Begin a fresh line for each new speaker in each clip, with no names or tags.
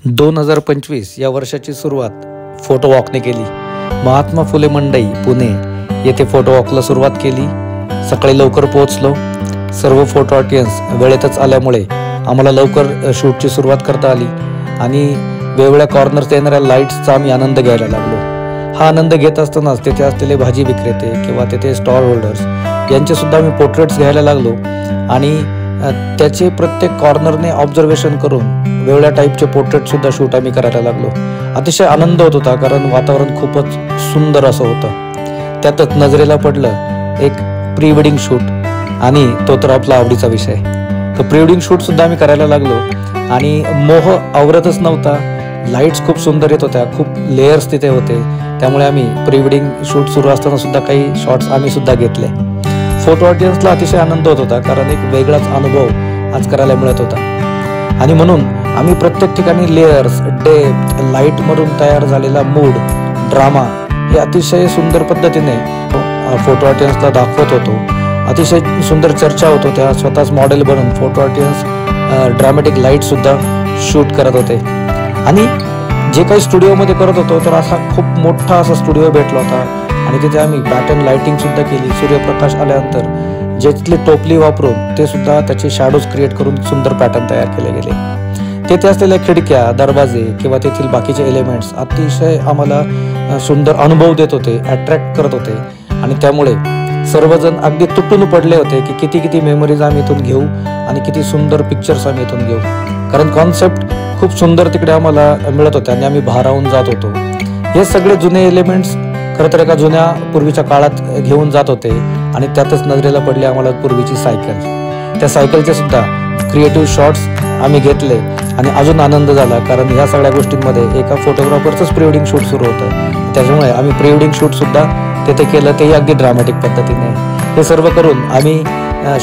2025 या वर्षाची सुरुवात फोटो वॉकने केली। महात्मा फुले मंडई पुणे येथे फोटो वॉकला सुरुवात केली। सकाळी लवकर पोहोचलो। सर्व फोटो ऑडियन्स वेळेतच आल्यामुळे आम्हाला लवकर शूटची सुरुवात करता आली आणि वेगवेगळ्या कॉर्नर्स येणाऱ्या लाईट्सचा आम्ही आनंद घ्यायला लागलो। हा आनंद घेत असतानाच तिथे असलेले भाजी विक्रेते किंवा तिथे स्टॉल होल्डर्स यांचे सुद्धा आम्ही पोर्ट्रेट्स घ्यायला लागलो आणि त्याचे प्रत्येक कॉर्नरने ऑब्झर्वेशन करून वेगवेगळ्या टाईपचे पोर्ट्रेट सुद्धा शूट आम्ही करायला लागलो। अतिशय आनंद होत होता कारण वातावरण खूपच सुंदर असं होतं। त्यातच नजरेला पडलं एक प्री वेडिंग शूट आणि तो तर आपला आवडीचा विषय। तर प्री वेडिंग शूट सुद्धा आम्ही करायला लागलो आणि मोह आवरतच नव्हता। लाईट्स खूप सुंदर येत होत्या, खूप लेयर्स तिथे होते, त्यामुळे आम्ही प्री वेडिंग शूट सुरू असताना सुद्धा काही शॉट्स आम्ही सुद्धा घेतले। फोटो ऑडियन्सला अतिशय आनंद होत होता कारण एक वेगळाच अनुभव आज करायला मिळत होता आणि म्हणून आम्ही प्रत्येक ठिकाणी लेयर्स, डेप्थ, लाईट मधून तयार झालेला मूड, ड्रामा हे अतिशय सुंदर पद्धतीने फोटो ऑडियन्सला दाखवत होतो। अतिशय सुंदर चर्चा होत होत्या। स्वतःच मॉडेल बनून फोटो ऑडियन्स ड्रामॅटिक लाईट सुद्धा शूट करत होते आणि जे काही स्टुडिओमध्ये करत होतो तर असा खूप मोठा असा स्टुडिओ भेटला होता आणि तिथे आम्ही पॅटर्न लाइटिंग सुद्धा केली। सूर्यप्रकाश आल्यानंतर जे तिथली टोपली वापरून ते सुद्धा त्याचे शॅडोज क्रिएट करून सुंदर पॅटर्न तयार केले गेले। तेथे असलेल्या खिडक्या, दरवाजे किंवा तेथील बाकीचे एलिमेंट्स अतिशय आम्हाला सुंदर अनुभव देत होते, अट्रॅक्ट करत होते आणि त्यामुळे सर्वजण अगदी तुटून पडले होते की किती किती मेमरीज आम्ही इथून घेऊ आणि किती सुंदर पिक्चर्स आम्ही इथून घेऊ। कारण कॉन्सेप्ट खूप सुंदर तिकडे आम्हाला मिळत होते आणि आम्ही भारावून जात होतो। हे सगळे जुने एलिमेंट्स खरं तर एका जुन्या पूर्वीच्या काळात घेऊन जात होते आणि त्यातच नजरेला पडली आम्हाला पूर्वीची सायकल। त्या सायकलचे सुद्धा क्रिएटिव्ह शॉट्स आम्ही घेतले आणि अजून आनंद झाला कारण ह्या सगळ्या गोष्टींमध्ये एका फोटोग्राफरचंच प्री वेडिंग शूट सुरू होतं, त्याच्यामुळे आम्ही प्री वेडिंग शूट सुद्धा तिथे केलं, तेही अगदी ड्रामॅटिक पद्धतीने। हे सर्व करून आम्ही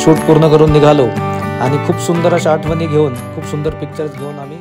शूट पूर्ण करून निघालो आणि खूप सुंदर अशा आठवणी घेऊन, खूप सुंदर पिक्चर्स घेऊन आम्ही